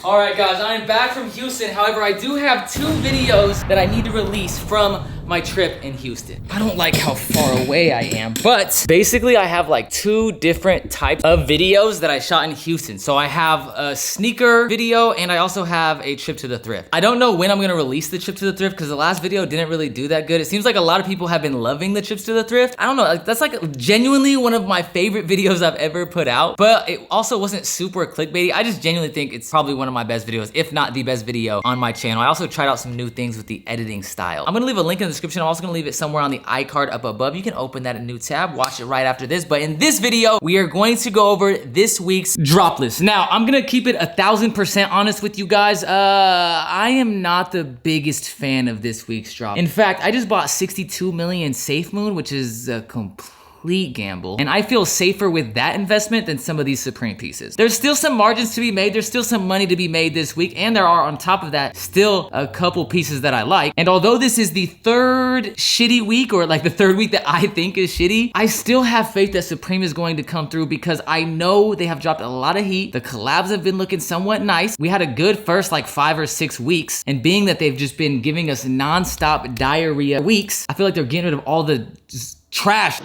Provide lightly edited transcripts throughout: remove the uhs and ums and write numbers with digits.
All right, guys, I'm back from Houston. However, I do have 2 videos that I need to release from my trip in Houston. I don't like how far away I am, but basically I have like 2 different types of videos that I shot in Houston. So I have a sneaker video and I also have a trip to the thrift. I don't know when I'm gonna release the trip to the thrift because the last video didn't really do that good. It seems like a lot of people have been loving the trips to the thrift. I don't know, that's like genuinely one of my favorite videos I've ever put out, but it also wasn't super clickbaity. I just genuinely think it's probably one of my best videos, if not the best video on my channel. I also tried out some new things with the editing style. I'm gonna leave a link in the description. I'm also gonna leave it somewhere on the iCard up above. You can open that in a new tab, watch it right after this. But in this video, we are going to go over this week's drop list. Now, I'm gonna keep it 1000% honest with you guys. I am not the biggest fan of this week's drop. In fact, I just bought 62 million Safe Moon, which is a complete gamble, and I feel safer with that investment than some of these Supreme pieces. There's still some margins to be made, there's still some money to be made this week, and there are on top of that still a couple pieces that I like. And although this is the 3rd shitty week, or like the 3rd week that I think is shitty, I still have faith that Supreme is going to come through because I know they have dropped a lot of heat. The collabs have been looking somewhat nice. We had a good first like 5 or 6 weeks, and being that they've just been giving us non-stop diarrhea weeks, I feel like they're getting rid of all the just trash.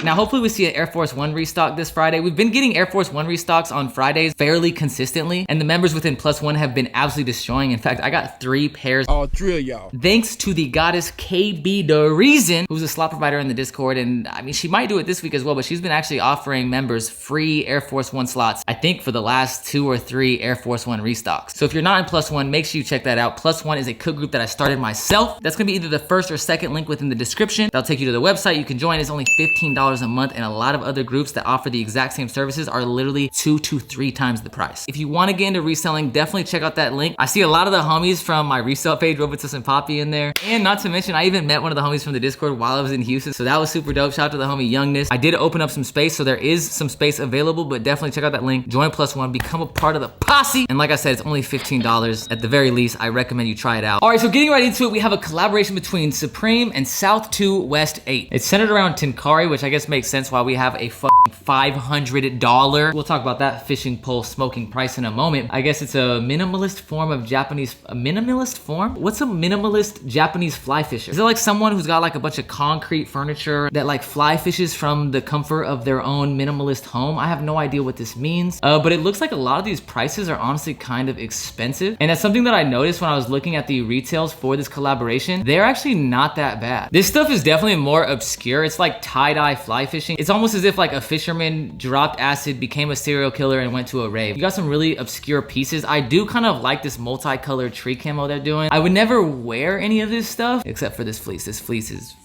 Now, hopefully we see an Air Force One restock this Friday. We've been getting Air Force One restocks on Fridays fairly consistently, and the members within Plus One have been absolutely destroying. In fact, I got 3 pairs. All 3 of y'all. Thanks to the goddess KB The Reason, who's a slot provider in the Discord, and I mean, she might do it this week as well, but she's been actually offering members free Air Force One slots, I think for the last 2 or 3 Air Force One restocks. So if you're not in Plus One, make sure you check that out. Plus One is a cook group that I started myself. That's gonna be either the first or second link within the description. That'll take you to the website. You can join. It's only $15 a month, and a lot of other groups that offer the exact same services are literally 2 to 3 times the price. If you want to get into reselling, definitely check out that link. I see a lot of the homies from my resale page, Robotus and Poppy, in there. And not to mention, I even met one of the homies from the Discord while I was in Houston, so that was super dope. Shout out to the homie Youngness. I did open up some space, so there is some space available, but definitely check out that link. Join Plus One, become a part of the posse. And like I said, it's only $15 at the very least. I recommend you try it out. All right, so getting right into it, we have a collaboration between Supreme and South2 West8. It's centered around Tenkari, which I guess makes sense why we have a fucking $500. We'll talk about that fishing pole smoking price in a moment. I guess it's a minimalist form of Japanese, a minimalist form? What's a minimalist Japanese fly fisher? Is it like someone who's got like a bunch of concrete furniture that like fly fishes from the comfort of their own minimalist home? I have no idea what this means, but it looks like a lot of these prices are honestly kind of expensive. And that's something that I noticed when I was looking at the retails for this collaboration. They're actually not that bad. This stuff is definitely more obscure. It's like tie-dye fly fishing. It's almost as if like a fisherman dropped acid, became a serial killer, and went to a rave. You got some really obscure pieces. I do kind of like this multicolored tree camo they're doing. I would never wear any of this stuff except for this fleece. This fleece is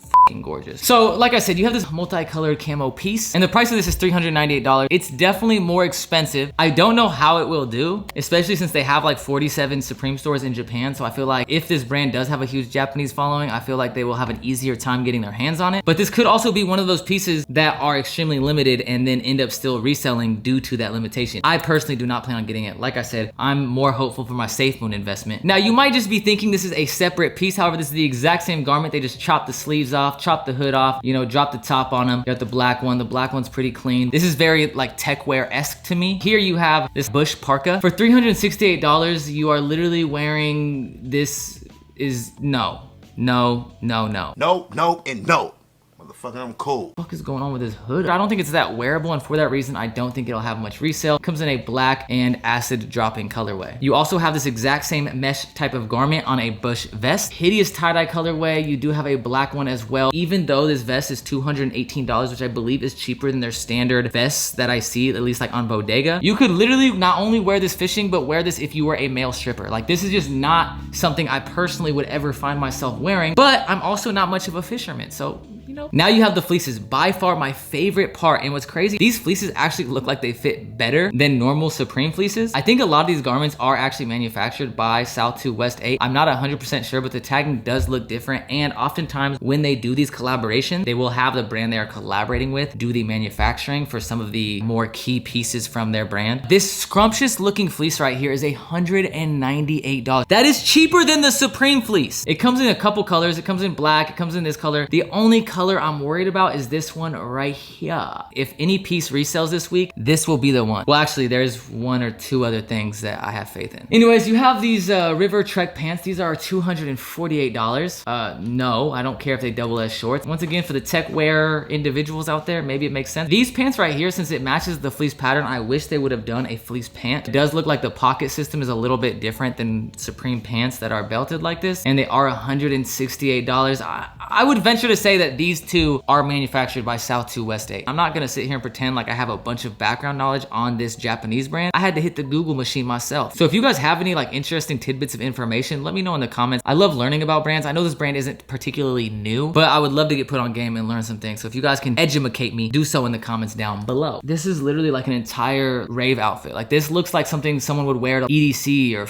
gorgeous. So like I said, you have this multicolored camo piece and the price of this is $398. It's definitely more expensive. I don't know how it will do, especially since they have like 47 Supreme stores in Japan. So I feel like if this brand does have a huge Japanese following, I feel like they will have an easier time getting their hands on it. But this could also be one of those pieces that are extremely limited and then end up still reselling due to that limitation. I personally do not plan on getting it. Like I said, I'm more hopeful for my Safe Moon investment. Now you might just be thinking this is a separate piece. However, this is the exact same garment. They just chopped the sleeves off, chop the hood off, you know, drop the top on them. You got the black one. The black one's pretty clean. This is very like tech wear-esque to me. Here you have this bush parka. For $368, you are literally wearing this is no, no, no, no. No, no, and no. Motherfucker, I'm cool. What the fuck is going on with this hood? I don't think it's that wearable, and for that reason, I don't think it'll have much resale. It comes in a black and acid dropping colorway. You also have this exact same mesh type of garment on a bush vest. Hideous tie-dye colorway. You do have a black one as well. Even though this vest is $218, which I believe is cheaper than their standard vests that I see, at least like on Bodega. You could literally not only wear this fishing, but wear this if you were a male stripper. Like this is just not something I personally would ever find myself wearing, but I'm also not much of a fisherman, so you know. Now you have the fleeces, by far my favorite part. And what's crazy, these fleeces actually look like they fit better than normal Supreme fleeces. I think a lot of these garments are actually manufactured by South2 West8. I'm not 100% sure, but the tagging does look different. And oftentimes when they do these collaborations, they will have the brand they are collaborating with do the manufacturing for some of the more key pieces from their brand. This scrumptious looking fleece right here is $198. That is cheaper than the Supreme fleece. It comes in a couple colors. It comes in black, it comes in this color. The only color color I'm worried about is this one right here. If any piece resells this week, this will be the one. Well, actually, there's one or two other things that I have faith in. Anyways, you have these River Trek pants. These are $248. No, I don't care if they double as shorts. Once again, for the tech wear individuals out there, maybe it makes sense. These pants right here, since it matches the fleece pattern, I wish they would have done a fleece pant. It does look like the pocket system is a little bit different than Supreme pants that are belted like this, and they are $168. I would venture to say that these two are manufactured by South2 West8. I'm not gonna sit here and pretend like I have a bunch of background knowledge on this Japanese brand. I had to hit the Google machine myself. So if you guys have any like interesting tidbits of information, let me know in the comments. I love learning about brands. I know this brand isn't particularly new, but I would love to get put on game and learn some things. So if you guys can educate me, do so in the comments down below. This is literally like an entire rave outfit. Like this looks like something someone would wear to EDC or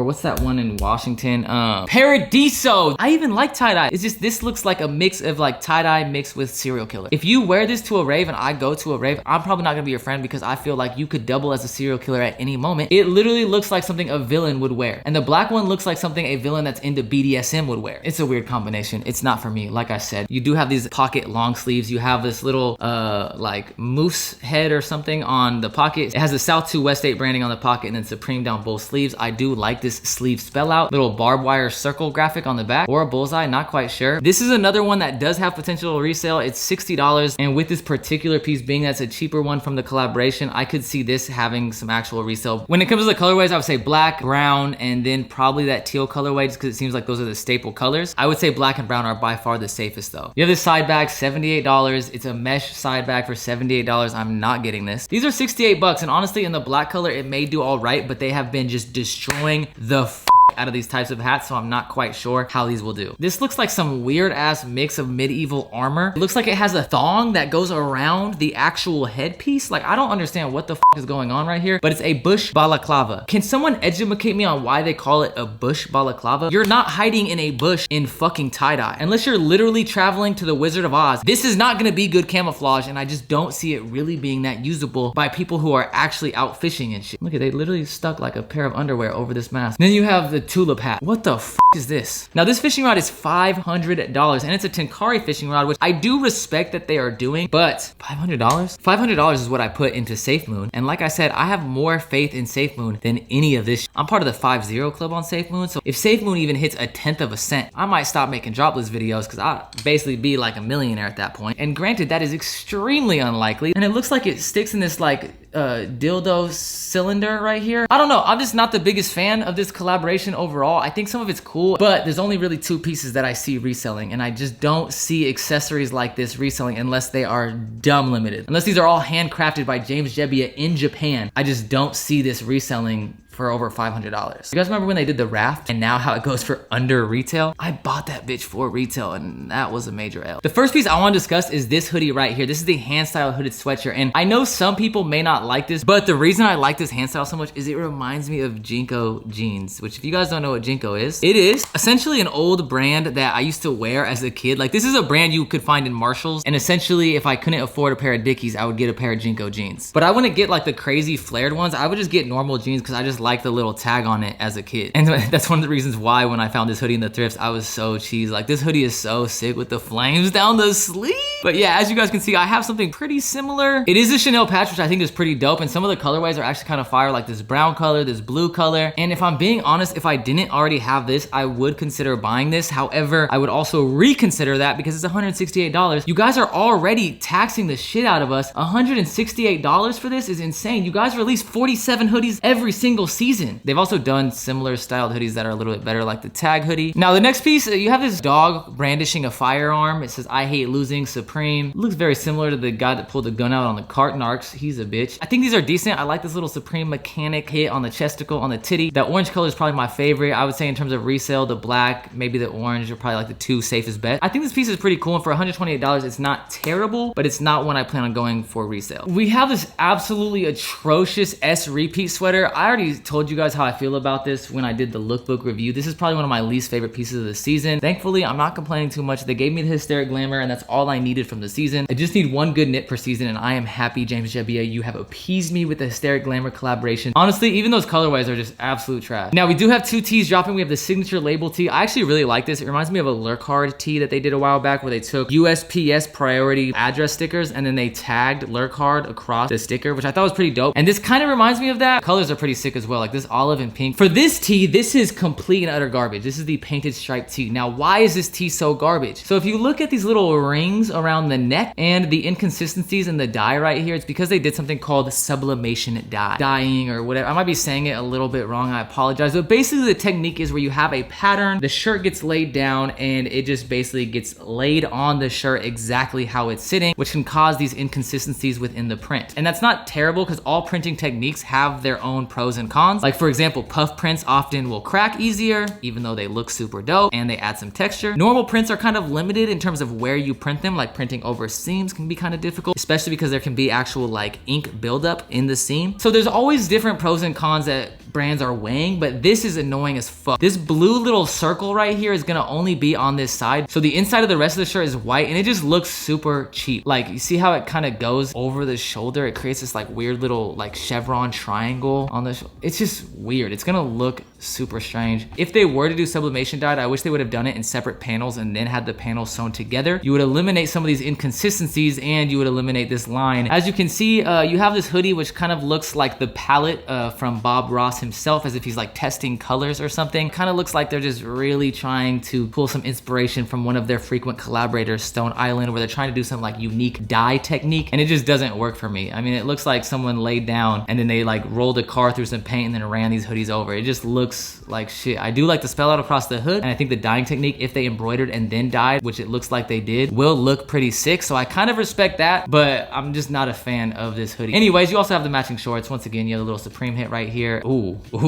what's that one in Washington? Paradiso. I even like tie-dye. It's just, this looks like a mix of like tie-dye mixed with serial killer. If you wear this to a rave and I go to a rave, I'm probably not gonna be your friend because I feel like you could double as a serial killer at any moment. It literally looks like something a villain would wear. And the black one looks like something a villain that's into BDSM would wear. It's a weird combination. It's not for me. Like I said, you do have these pocket long sleeves. You have this little like moose head or something on the pocket. It has the South2 West8 branding on the pocket and then Supreme down both sleeves. I do like this sleeve spell out, little barbed wire circle graphic on the back, or a bullseye, not quite sure. This is another one that does have potential to resale. It's $60, and with this particular piece being that's a cheaper one from the collaboration, I could see this having some actual resale. When it comes to the colorways, I would say black, brown, and then probably that teal colorway just because it seems like those are the staple colors. I would say black and brown are by far the safest though. You have this side bag, $78. It's a mesh side bag for $78. I'm not getting this. These are 68 bucks, and honestly in the black color it may do all right, but they have been just destroying the out of these types of hats, so I'm not quite sure how these will do. This looks like some weird ass mix of medieval armor. It looks like it has a thong that goes around the actual headpiece. Like I don't understand what the is going on right here, but it's a bush balaclava. Can someone educate me on why they call it a bush balaclava? You're not hiding in a bush in fucking tie-dye. Unless you're literally traveling to the Wizard of Oz, this is not gonna be good camouflage, and I just don't see it really being that usable by people who are actually out fishing and shit. Look at, they literally stuck like a pair of underwear over this mask. Then you have the tulip hat. What the is this? Now this fishing rod is $500, and it's a Tenkari fishing rod, which I do respect that they are doing, but $500? $500 is what I put into Safe Moon, and like I said, I have more faith in Safe Moon than any of this. I'm part of the 5-0 club on Safe Moon, so if Safe Moon even hits 1/10 of a cent, I might stop making dropless videos because I'll basically be like a millionaire at that point. And granted, that is extremely unlikely, and it looks like it sticks in this like dildo cylinder right here. I don't know, I'm just not the biggest fan of this collaboration overall. I think some of it's cool, but there's only really two pieces that I see reselling, and I just don't see accessories like this reselling unless they are dumb limited. Unless these are all handcrafted by James Jebbia in Japan, I just don't see this reselling for over $500. You guys remember when they did the raft and now how it goes for under retail? I bought that bitch for retail, and that was a major L. The first piece I want to discuss is this hoodie right here. This is the hand style hooded sweatshirt, and I know some people may not like this, but the reason I like this hand style so much is it reminds me of Jinko jeans, which if you guys don't know what Jinko is, it is essentially an old brand that I used to wear as a kid. Like this is a brand you could find in Marshalls, and essentially if I couldn't afford a pair of Dickies, I would get a pair of Jinko jeans. But I wouldn't get like the crazy flared ones. I would just get normal jeans because I just like the little tag on it as a kid. And that's one of the reasons why when I found this hoodie in the thrifts, I was so cheesed. Like this hoodie is so sick with the flames down the sleeve. But yeah, as you guys can see, I have something pretty similar. It is a Chanel patch, which I think is pretty dope. And some of the colorways are actually kind of fire, like this brown color, this blue color. And if I'm being honest, if I didn't already have this, I would consider buying this. However, I would also reconsider that because it's $168. You guys are already taxing the shit out of us. $168 for this is insane. You guys release 47 hoodies every single season. They've also done similar styled hoodies that are a little bit better, like the tag hoodie. Now the next piece, you have this dog brandishing a firearm. It says, "I hate losing, Supreme." It looks very similar to the guy that pulled the gun out on the cart narcs. He's a bitch. I think these are decent. I like this little Supreme mechanic hit on the chesticle, on the titty. That orange color is probably my favorite. I would say in terms of resale, the black, maybe the orange are probably like the two safest bet. I think this piece is pretty cool, and for $128, it's not terrible, but it's not one I plan on going for resale. We have this absolutely atrocious S repeat sweater. I already told you guys how I feel about this when I did the lookbook review. This is probably one of my least favorite pieces of the season. Thankfully, I'm not complaining too much. They gave me the hysteric glamour, and that's all I needed needed from the season. I just need one good knit per season, and I am happy, James Jebbia. You have appeased me with the Hysteric Glamour collaboration. Honestly, even those colorways are just absolute trash. Now, we do have 2 tees dropping. We have the signature label tee. I actually really like this. It reminds me of a Lurkard tee that they did a while back where they took USPS priority address stickers and then they tagged Lurkard across the sticker, which I thought was pretty dope. And this kind of reminds me of that. Colors are pretty sick as well, like this olive and pink. For this tee, this is complete and utter garbage. This is the painted stripe tee. Now, why is this tee so garbage? So if you look at these little rings around the neck and the inconsistencies in the dye right here, it's because they did something called sublimation dyeing or whatever. I might be saying it a little bit wrong, I apologize. But basically the technique is where you have a pattern, the shirt gets laid down, and it just basically gets laid on the shirt exactly how it's sitting, which can cause these inconsistencies within the print. And that's not terrible because all printing techniques have their own pros and cons. Like for example, puff prints often will crack easier, even though they look super dope and they add some texture. Normal prints are kind of limited in terms of where you print them, like printing over seams can be kind of difficult, especially because there can be actual like ink buildup in the seam. So there's always different pros and cons that brands are weighing, but this is annoying as fuck. This blue little circle right here is gonna only be on this side. So the inside of the rest of the shirt is white and it just looks super cheap. Like you see how it kind of goes over the shoulder? It creates this like weird little like chevron triangle on the shoulder. It's just weird. It's gonna look super strange. If they were to do sublimation dyed, I wish they would have done it in separate panels and then had the panels sewn together. You would eliminate some of these inconsistencies and you would eliminate this line. As you can see, you have this hoodie which kind of looks like the palette from Bob Ross himself, as if he's like testing colors or something. Kind of looks like they're just really trying to pull some inspiration from one of their frequent collaborators, Stone Island, where they're trying to do some like unique dye technique, and it just doesn't work for me. I mean, it looks like someone laid down and then they like rolled a car through some paint and then ran these hoodies over. It just looks like shit. I do like the spell out across the hood, and I think the dyeing technique, if they embroidered and then dyed, which it looks like they did, will look pretty sick. So I kind of respect that, but I'm just not a fan of this hoodie. Anyways, you also have the matching shorts. Once again, you have a little Supreme hit right here. Ooh,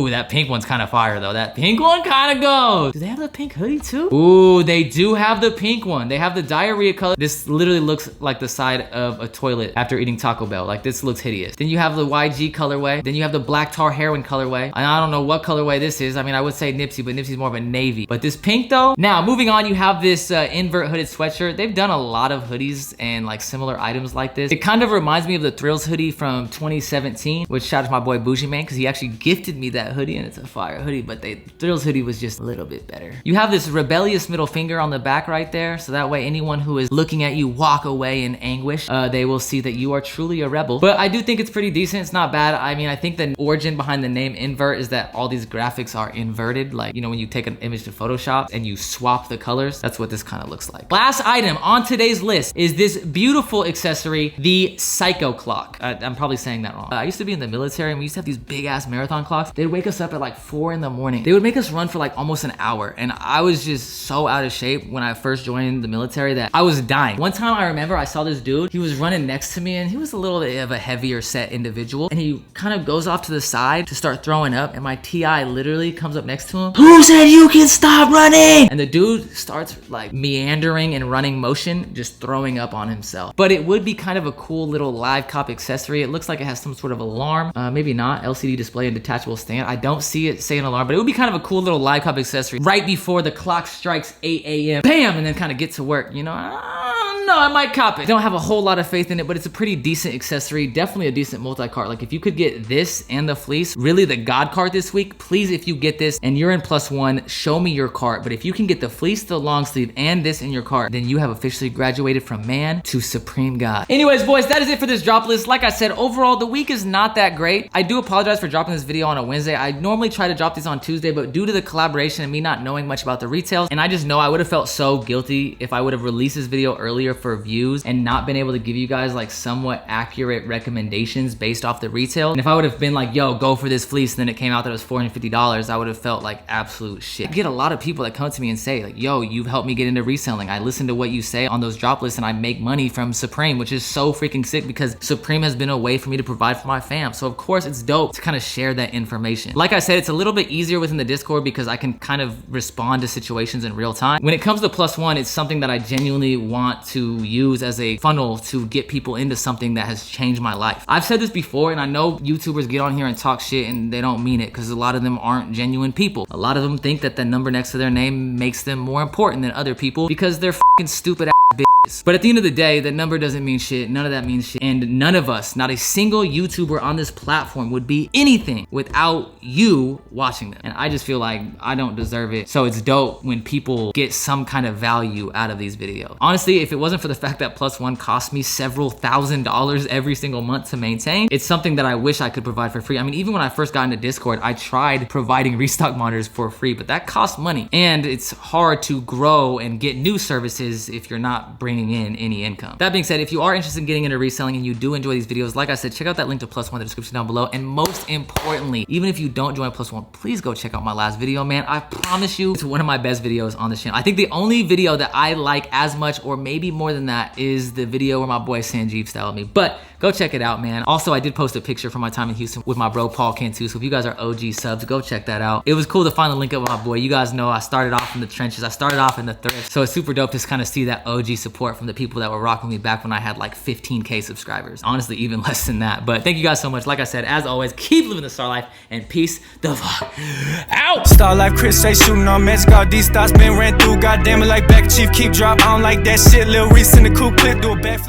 that pink one's kind of fire though. That pink one kind of goes. Do they have the pink hoodie too? Ooh, they do have the pink one. They have the diarrhea color. This literally looks like the side of a toilet after eating Taco Bell. Like this looks hideous. Then you have the YG colorway. Then you have the black tar heroin colorway. And I don't know what colorway this is. I mean, I would say Nipsey, but Nipsey's more of a navy. But this pink though. Now, moving on, you have this invert hooded sweatshirt. They've done a lot of hoodies and like similar items like this. It kind of reminds me of the Thrills hoodie from 2017, which shout out to my boy Bougie Man, because he actually gifted me that hoodie and it's a fire hoodie, but the Thrills hoodie was just a little bit better. You have this rebellious middle finger on the back right there, so that way anyone who is looking at you walk away in anguish, they will see that you are truly a rebel. But I do think it's pretty decent. It's not bad. I mean, I think the origin behind the name invert is that all these graphics are inverted. Like, you know, when you take an image to Photoshop and you swap the colors, that's what this kind of looks like. Last item on today's list is this beautiful accessory, the Psycho clock. I'm probably saying that wrong. I used to be in the military and we used to have these big ass marathon clocks. They'd wake us up at like 4 in the morning. They would make us run for like almost an hour. And I was just so out of shape when I first joined the military that I was dying. One time I remember I saw this dude, he was running next to me and he was a little bit of a heavier set individual. And he kind of goes off to the side to start throwing up. And my TI literally comes up next to him. Who said you can stop running? And the dude starts like meandering in running motion, just throwing up on himself. But it would be kind of a cool little live cop accessory. It looks like it has some sort of alarm. Maybe not. LCD display and detachable stand. I don't see it say an alarm, but it would be kind of a cool little live cop accessory right before the clock strikes 8 a.m. Bam! And then kind of get to work, you know? I might cop it. I don't have a whole lot of faith in it, but it's a pretty decent accessory. Definitely a decent multi-cart. Like if you could get this and the fleece, really the God cart this week, please, if you get this and you're in +1, show me your cart. But if you can get the fleece, the long sleeve, and this in your cart, then you have officially graduated from man to supreme God. Anyways, boys, that is it for this drop list. Like I said, overall, the week is not that great. I do apologize for dropping this video on a Wednesday. I normally try to drop these on Tuesday, but due to the collaboration and me not knowing much about the retails, and I just know I would have felt so guilty if I would have released this video earlier for views and not been able to give you guys like somewhat accurate recommendations based off the retail. And if I would have been like, yo, go for this fleece, and then it came out that it was $450, I would have felt like absolute shit. I get a lot of people that come to me and say like, yo, you've helped me get into reselling. I listen to what you say on those drop lists and I make money from Supreme, which is so freaking sick because Supreme has been a way for me to provide for my fam. So of course it's dope to kind of share that information. Like I said, it's a little bit easier within the Discord because I can kind of respond to situations in real time. When it comes to +1, it's something that I genuinely want to use as a funnel to get people into something that has changed my life. I've said this before, and I know YouTubers get on here and talk shit and they don't mean it because a lot of them aren't genuine people. A lot of them think that the number next to their name makes them more important than other people because they're fucking stupid ass bitches. is. But at the end of the day, the number doesn't mean shit. None of that means shit. And none of us, not a single YouTuber on this platform would be anything without you watching them. And I just feel like I don't deserve it. So it's dope when people get some kind of value out of these videos. Honestly, if it wasn't for the fact that Plus One cost me several $1,000s every single month to maintain, it's something that I wish I could provide for free. I mean, even when I first got into Discord, I tried providing restock monitors for free, but that costs money. And it's hard to grow and get new services if you're not bringing in any income. That being said, if you are interested in getting into reselling and you do enjoy these videos, like I said, check out that link to Plus One in the description down below. And most importantly, even if you don't join Plus One, please go check out my last video, man. I promise you, it's one of my best videos on the channel. I think the only video that I like as much, or maybe more than that, is the video where my boy Sanjeev styled me. But go check it out, man. Also, I did post a picture from my time in Houston with my bro Paul Cantu. So if you guys are OG subs, go check that out. It was cool to finally link up with my boy. You guys know I started off in the trenches. I started off in the thrift. So it's super dope to kind of see that OG support from the people that were rocking me back when I had like 15K subscribers. Honestly, even less than that. But thank you guys so much. Like I said, as always, keep living the star life and peace the fuck out. Star life, Chris say shooting on magic. All these stars been ran through. Goddamn it, like back chief, keep drop. I don't like that shit. Lil Reese in the cool clip, do a backflip.